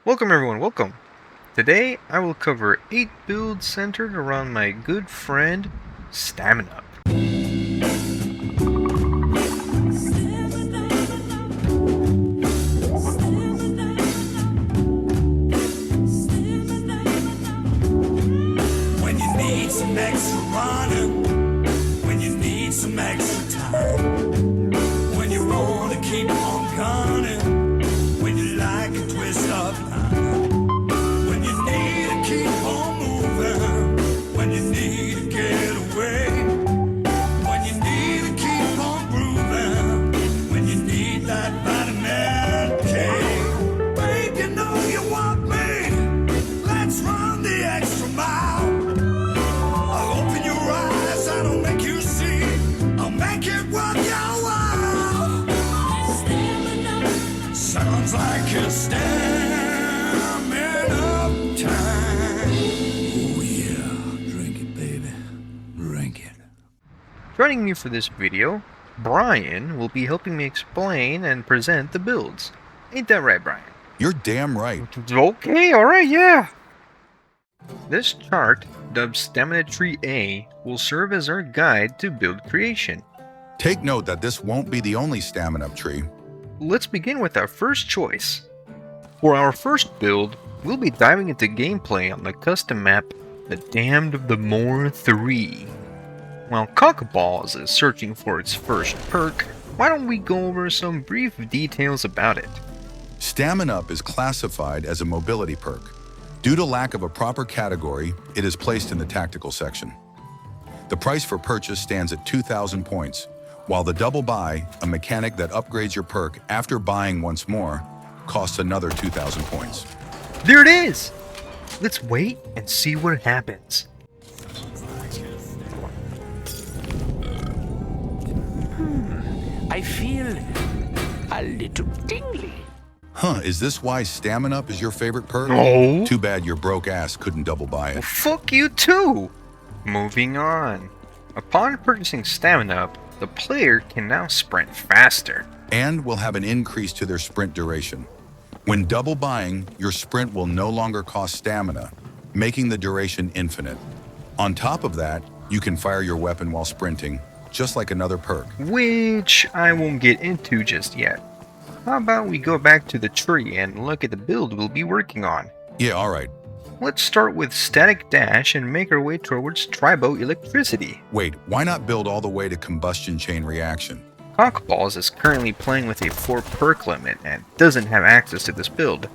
Welcome everyone, welcome! Today I will cover 8 builds centered around my good friend, Stamin-Up. When you need some extra running, when you need some extra time, when you wanna keep on gunning, when you like a twist of time, when you need to keep on moving, when you need to get away, when you need to keep on grooving, when you need that vitamin K. Babe, you know you want me. Let's run the extra mile. I'll open your eyes, I don't make you see. I'll make it worth your while. Sounds like a Stamin-Up time. Oh yeah, drink it, baby, drink it. Joining me for this video, Brian will be helping me explain and present the builds. Ain't that right, Brian? You're damn right. Okay, alright, yeah! This chart, dubbed Stamin-Up Tree A, will serve as our guide to build creation. Take note that this won't be the only Stamin-Up tree. Let's begin with our first choice. For our first build, we'll be diving into gameplay on the custom map, The Damned of the Moor 3. While Cockballs is searching for its first perk, why don't we go over some brief details about it? Stamin-Up is classified as a mobility perk. Due to lack of a proper category, it is placed in the tactical section. The price for purchase stands at 2,000 points, while the double buy, a mechanic that upgrades your perk after buying once more, costs another 2,000 points. There it is! Let's wait and see what happens. I feel a little tingly. Huh, is this why Stamin-Up is your favorite perk? No. Too bad your broke ass couldn't double buy it. Fuck you too! Moving on. Upon purchasing Stamin-Up, the player can now sprint faster. And will have an increase to their sprint duration. When double buying, your sprint will no longer cost stamina, making the duration infinite. On top of that, you can fire your weapon while sprinting, just like another perk. Which I won't get into just yet. How about we go back to the tree and look at the build we'll be working on? Yeah, alright. Let's start with Static Dash and make our way towards Tribo Electricity. Wait, why not build all the way to Combustion Chain Reaction? Cockballs is currently playing with a 4 perk limit and doesn't have access to this build.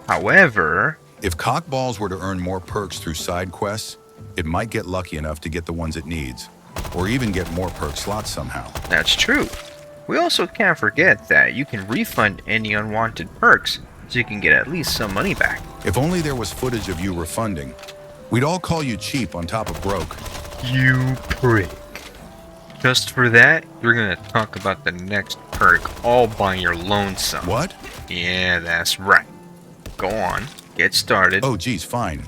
However, If Cockballs were to earn more perks through side quests, it might get lucky enough to get the ones it needs, or even get more perk slots somehow. that's true. We also can't forget that you can refund any unwanted perks, so you can get at least some money back. If only there was footage of you refunding. We'd all call you cheap on top of broke. You prick. Just for that, you're gonna talk about the next perk all by your lonesome. What? Yeah, that's right. Go on, get started. Oh geez, fine.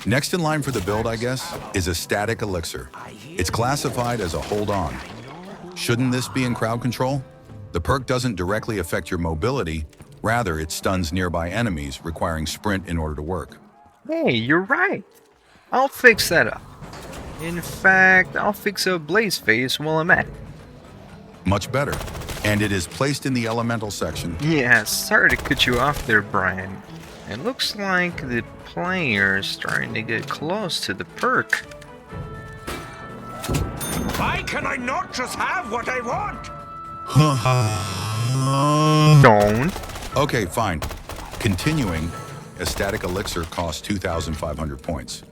Next in line for the build, I guess, is a Static Elixir. It's classified as a hold on. Shouldn't this be in crowd control? The perk doesn't directly affect your mobility, rather it stuns nearby enemies, requiring sprint in order to work. Hey, you're right. I'll fix that up. In fact, I'll fix up Blaze Face while I'm at it. Much better. And it is placed in the elemental section. Yeah, sorry to cut you off there, Brian. It looks like the player's starting to get close to the perk. Why can I not just have what I want? Don't. Okay, fine. Continuing, a Static Elixir costs 2,500 points.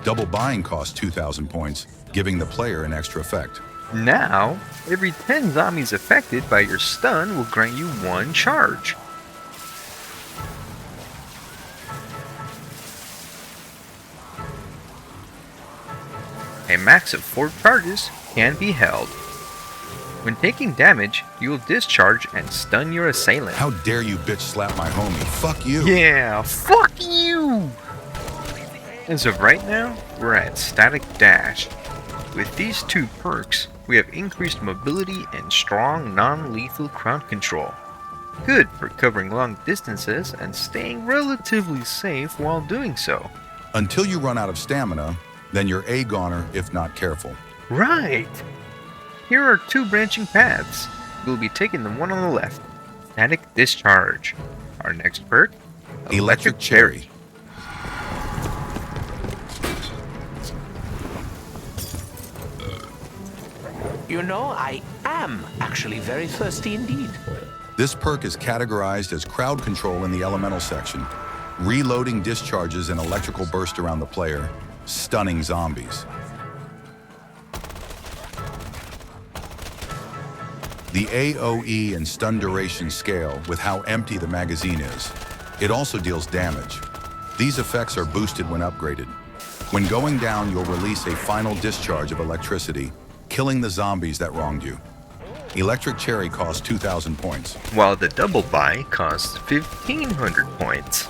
Double buying costs 2,000 points, giving the player an extra effect. Now, every 10 zombies affected by your stun will grant you 1 charge. A max of 4 charges can be held. When taking damage, you will discharge and stun your assailant. How dare you bitch slap my homie? Fuck you! Yeah, fuck you! As of right now, we're at Static Dash. With these 2 perks, we have increased mobility and strong non-lethal crowd control. good for covering long distances and staying relatively safe while doing so. Until you run out of stamina, then you're a goner if not careful. Right! Here are two branching paths. We'll be taking the one on the left, Static Discharge. Our next perk, Electric Cherry. You know, I am actually very thirsty indeed. This perk is categorized as crowd control in the elemental section, reloading discharges an electrical burst around the player, stunning zombies. The AoE and stun duration scale with how empty the magazine is. It also deals damage. These effects are boosted when upgraded. When going down, you'll release a final discharge of electricity, killing the zombies that wronged you. Electric Cherry costs 2,000 points. While the double buy costs 1,500 points.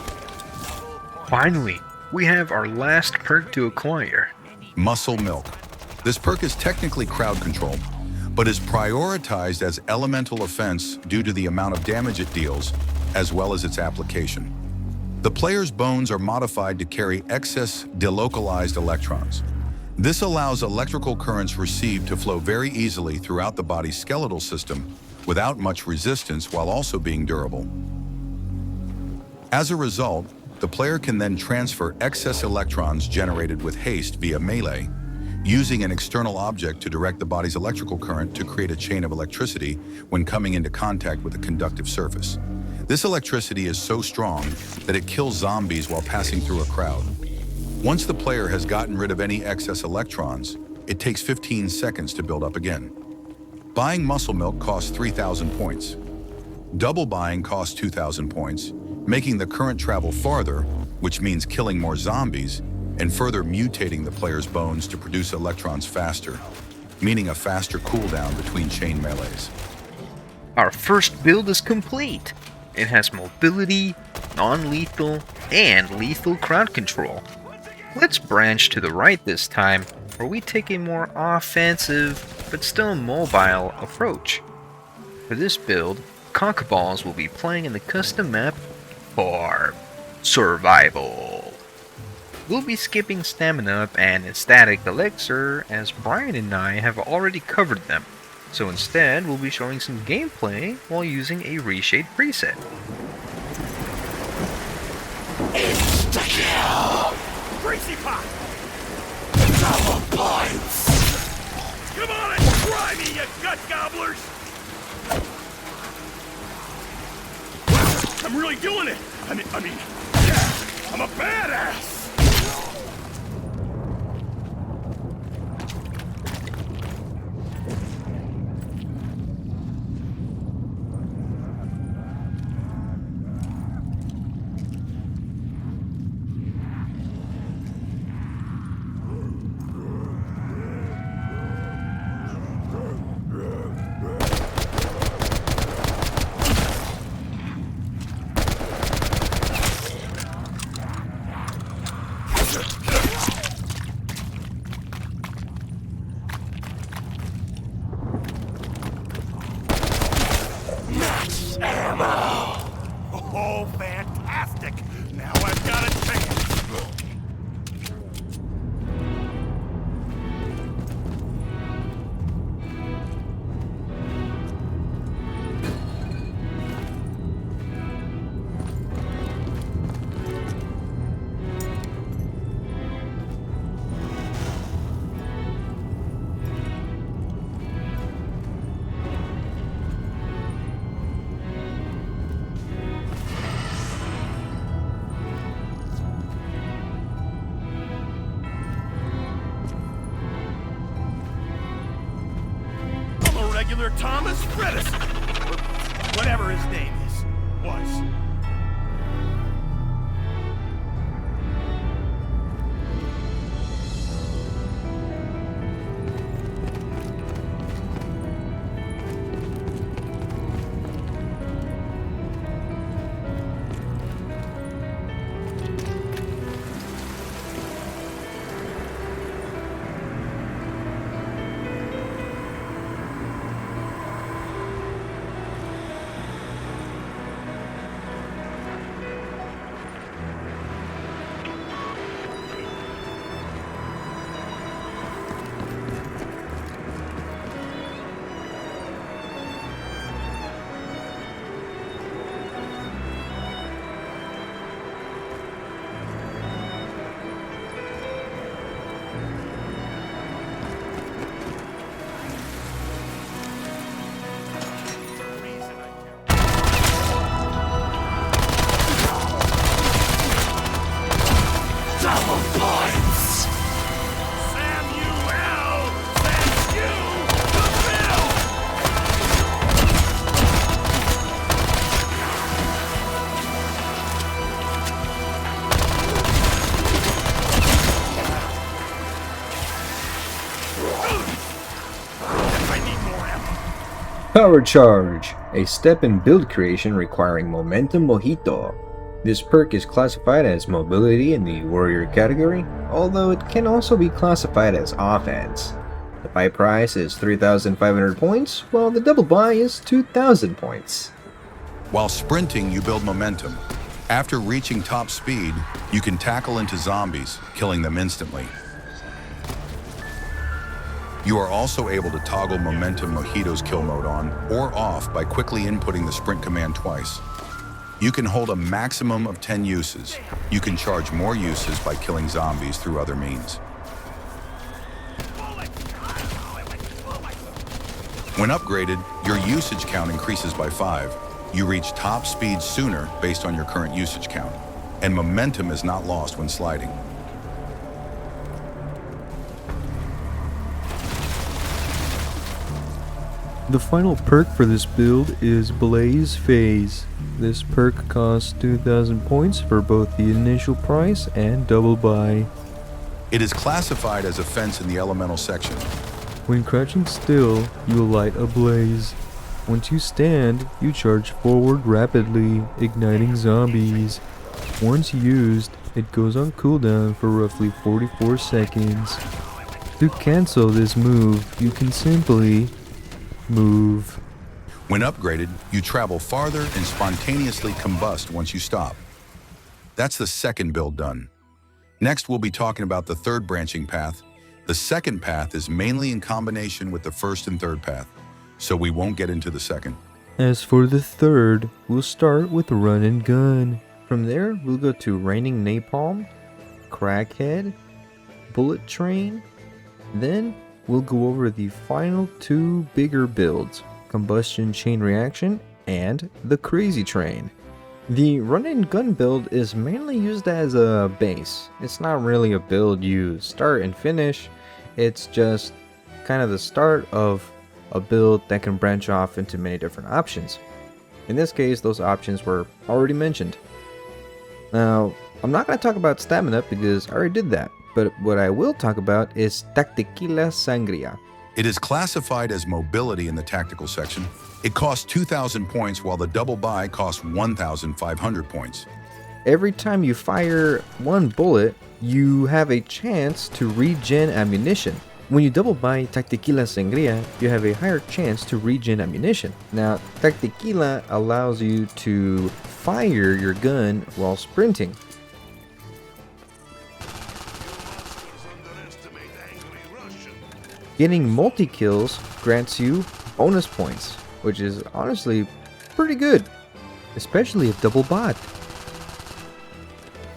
Finally, we have our last perk to acquire. Muscle Milk. This perk is technically crowd control, but is prioritized as elemental offense due to the amount of damage it deals, as well as its application. The player's bones are modified to carry excess delocalized electrons. This allows electrical currents received to flow very easily throughout the body's skeletal system without much resistance while also being durable. As a result, the player can then transfer excess electrons generated with haste via melee, using an external object to direct the body's electrical current to create a chain of electricity when coming into contact with a conductive surface. This electricity is so strong that it kills zombies while passing through a crowd. Once the player has gotten rid of any excess electrons, it takes 15 seconds to build up again. Buying Muscle Milk costs 3,000 points. Double buying costs 2,000 points, making the current travel farther, which means killing more zombies, and further mutating the player's bones to produce electrons faster, meaning a faster cooldown between chain melees. Our first build is complete. It has mobility, non-lethal, and lethal crowd control. Let's branch to the right this time, where we take a more offensive, but still mobile approach. For this build, Conkaballs will be playing in the custom map for Survival. We'll be skipping StaminUp and Static Elixir, as Brian and I have already covered them, so instead we'll be showing some gameplay while using a reshade preset. Insta-kill! Crazy Pot! Double points! Come on and try me, you gut gobblers! Wow, I'm really doing it! I mean, yeah, I'm a badass! Oh, fantastic! Now I've got a chance! Regular Thomas Redison, or whatever his name was. Power Charge, a step in build creation requiring Momentum Mojito. This perk is classified as mobility in the warrior category, although it can also be classified as offense. The buy price is 3,500 points, while the double buy is 2,000 points. While sprinting, you build momentum. After reaching top speed, you can tackle into zombies, killing them instantly. You are also able to toggle Momentum Mojito's kill mode on or off by quickly inputting the sprint command twice. You can hold a maximum of 10 uses. You can charge more uses by killing zombies through other means. When upgraded, your usage count increases by 5. You reach top speed sooner based on your current usage count, and momentum is not lost when sliding. The final perk for this build is Blaze Phase. This perk costs 2,000 points for both the initial price and double buy. It is classified as offense in the elemental section. When crouching still, you light a blaze. Once you stand, you charge forward rapidly, igniting zombies. Once used, it goes on cooldown for roughly 44 seconds. To cancel this move, you can simply move. When upgraded, you travel farther and spontaneously combust once you stop. That's the second build done. Next, we'll be talking about the third branching path. The second path is mainly in combination with the first and third path, so we won't get into the second. As for the third, we'll start with Run and Gun. From there, we'll go to Raining Napalm, Crackhead, Bullet Train, then we'll go over the final two bigger builds, Combustion Chain Reaction and the Crazy Train. The Run and Gun build is mainly used as a base. It's not really a build you start and finish, it's just kind of the start of a build that can branch off into many different options. In this case, those options were already mentioned. Now, I'm not going to talk about StaminUp because I already did that. But what I will talk about is Tactiquila Sangria. It is classified as mobility in the tactical section. It costs 2,000 points while the double buy costs 1,500 points. Every time you fire one bullet, you have a chance to regen ammunition. When you double buy Tactiquila Sangria, you have a higher chance to regen ammunition. Now, Tactiquila allows you to fire your gun while sprinting. Getting multi-kills grants you bonus points, which is honestly pretty good, especially if double bought.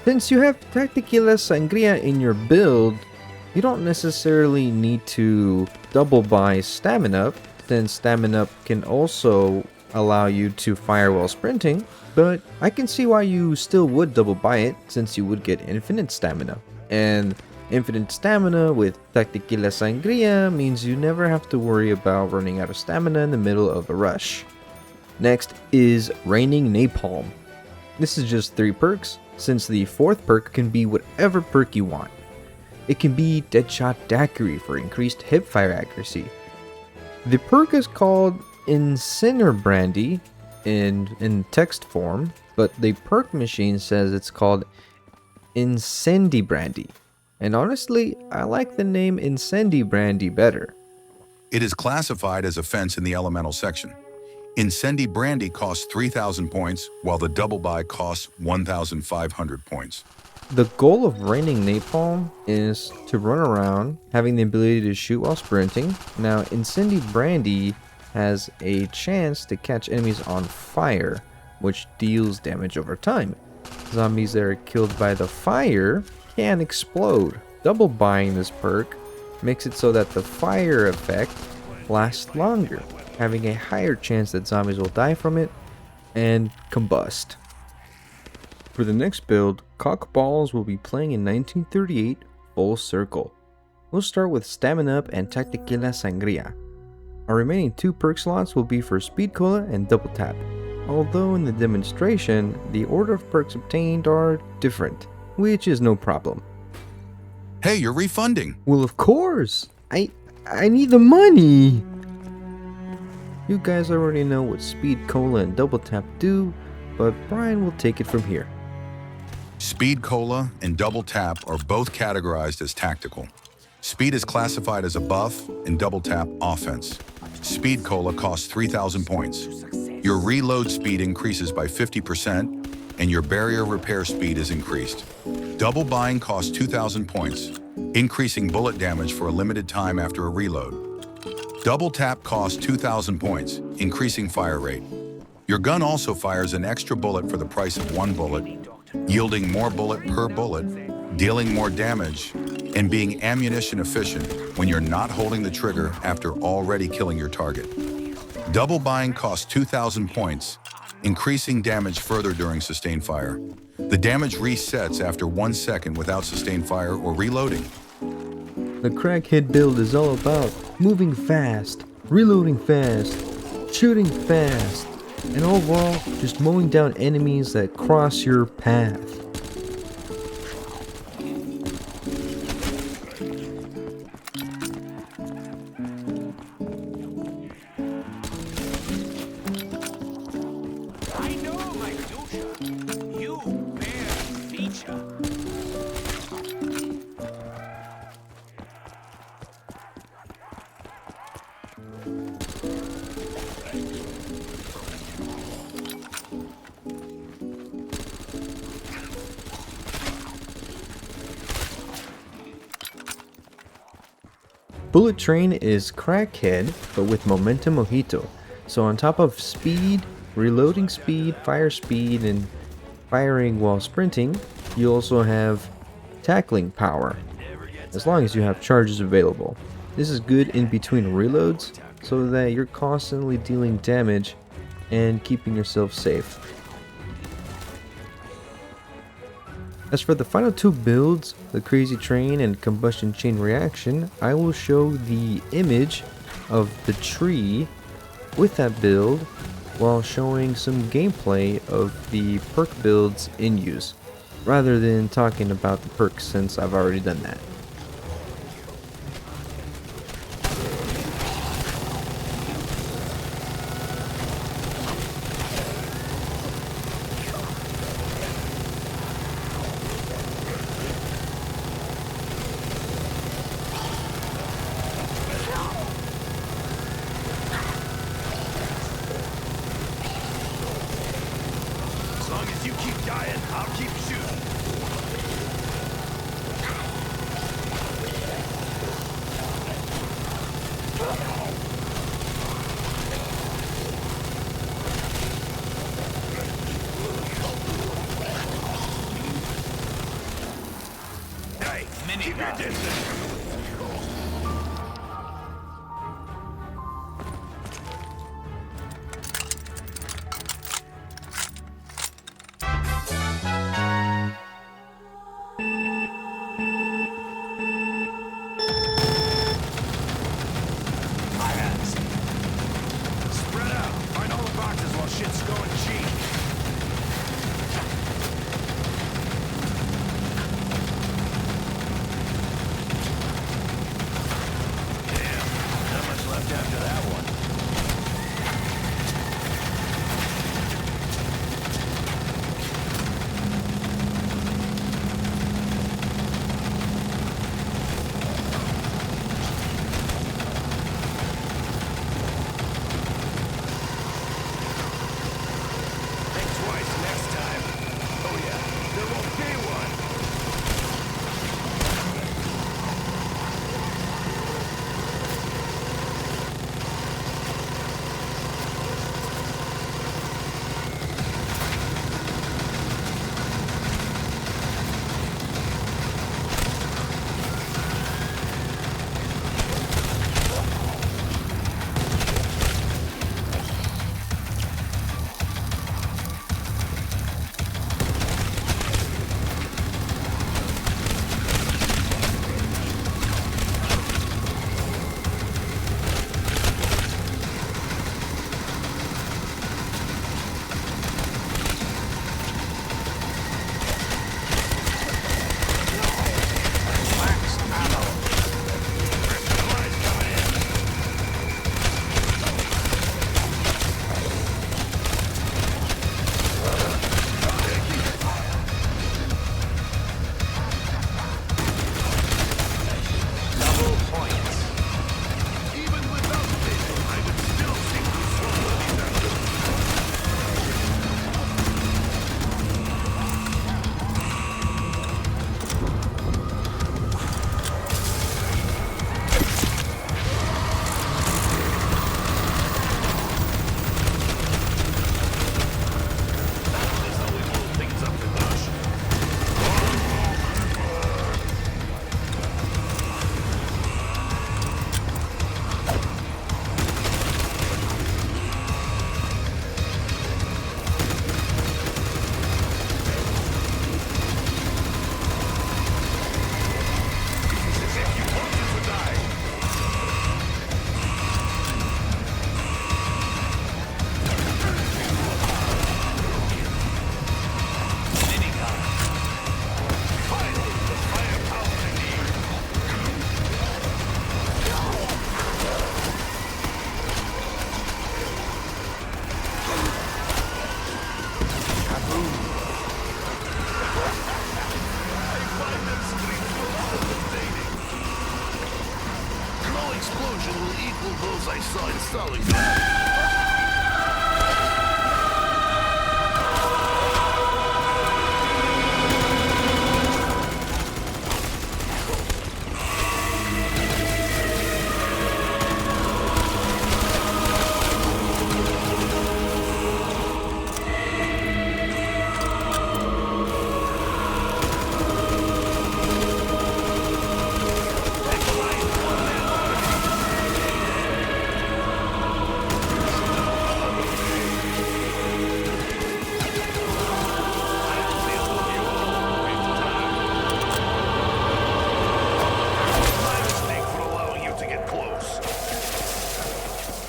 Since you have Tactiquila Sangria in your build, you don't necessarily need to double buy StaminUp, since StaminUp can also allow you to fire while sprinting, but I can see why you still would double buy it, since you would get infinite stamina. And infinite stamina with Tactiquila Sangria means you never have to worry about running out of stamina in the middle of a rush. Next is Raining Napalm. This is just 3 perks, since the 4th perk can be whatever perk you want. It can be Deadshot Daiquiri for increased hipfire accuracy. The perk is called Inciner Brandy in text form, but the perk machine says it's called Incendi Brandy. And honestly, I like the name Incendi Brandy better. It is classified as offense in the elemental section. Incendi Brandy costs 3,000 points, while the double buy costs 1,500 points. The goal of Raining Napalm is to run around, having the ability to shoot while sprinting. Now, Incendi Brandy has a chance to catch enemies on fire, which deals damage over time. Zombies that are killed by the fire can explode. Double buying this perk makes it so that the fire effect lasts longer, having a higher chance that zombies will die from it and combust. For the next build, Cockballs will be playing in 1938 Full Circle. We'll start with StaminUp and Tactiquila Sangria. Our remaining 2 perk slots will be for Speed Cola and Double Tap, although in the demonstration, the order of perks obtained are different, which is no problem. Hey, you're refunding. Well, of course! I need the money! You guys already know what Speed Cola and Double Tap do, but Brian will take it from here. Speed Cola and Double Tap are both categorized as tactical. Speed is classified as a buff and Double Tap offense. Speed Cola costs 3,000 points. Your reload speed increases by 50% and your barrier repair speed is increased. Double Bind costs 2,000 points, increasing bullet damage for a limited time after a reload. Double Tap costs 2,000 points, increasing fire rate. Your gun also fires an extra bullet for the price of one bullet, yielding more bullet per bullet, dealing more damage, and being ammunition efficient when you're not holding the trigger after already killing your target. Double Bind costs 2,000 points, increasing damage further during sustained fire. The damage resets after 1 second without sustained fire or reloading. The crackhead build is all about moving fast, reloading fast, shooting fast, and overall just mowing down enemies that cross your path. I know my future. You bear feature. Bullet Train is Crackhead, but with Momentum Mojito. So on top of speed, reloading speed, fire speed, and firing while sprinting, you also have tackling power, as long as you have charges available. This is good in between reloads, so that you're constantly dealing damage and keeping yourself safe. As for the final two builds, the Crazy Train and Combustion Chain Reaction, I will show the image of the tree with that build while showing some gameplay of the perk builds in use, rather than talking about the perks since I've already done that. As long as you keep dying, I'll keep shooting. Hey, keep your distance. Spread out. Find all the boxes while shit's going cheap.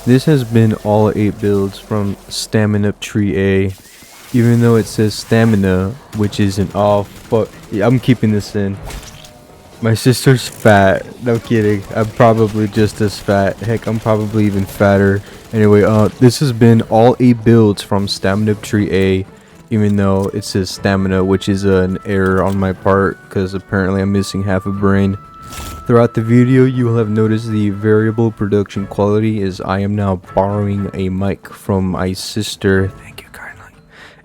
This has been all 8 builds from Stamin-Up Tree A. Even though it says stamina, which isn't all fuck. Yeah, I'm keeping this in. My sister's fat. No kidding. I'm probably just as fat. Heck, I'm probably even fatter. Anyway, this has been all 8 builds from Stamin-Up Tree A. Even though it says stamina, which is an error on my part, because apparently I'm missing half a brain. Throughout the video, you will have noticed the variable production quality as I am now borrowing a mic from my sister. Thank you kindly.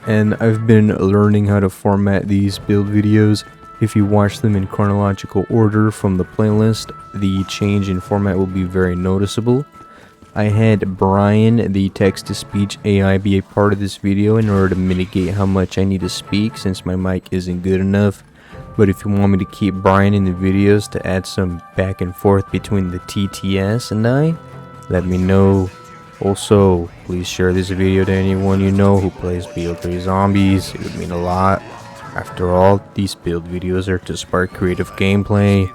And I've been learning how to format these build videos. If you watch them in chronological order from the playlist, the change in format will be very noticeable. I had Brian, the text-to-speech AI, be a part of this video in order to mitigate how much I need to speak since my mic isn't good enough. But if you want me to keep Brian in the videos to add some back and forth between the TTS and I, let me know. Also, please share this video to anyone you know who plays BO3 Zombies. It would mean a lot. After all, these build videos are to spark creative gameplay.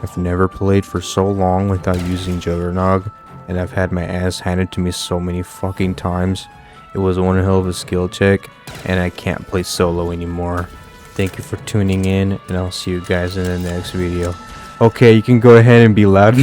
I've never played for so long without using Juggernog, and I've had my ass handed to me so many fucking times. It was one hell of a skill check, and I can't play solo anymore. Thank you for tuning in, and I'll see you guys in the next video. Okay, you can go ahead and be loud.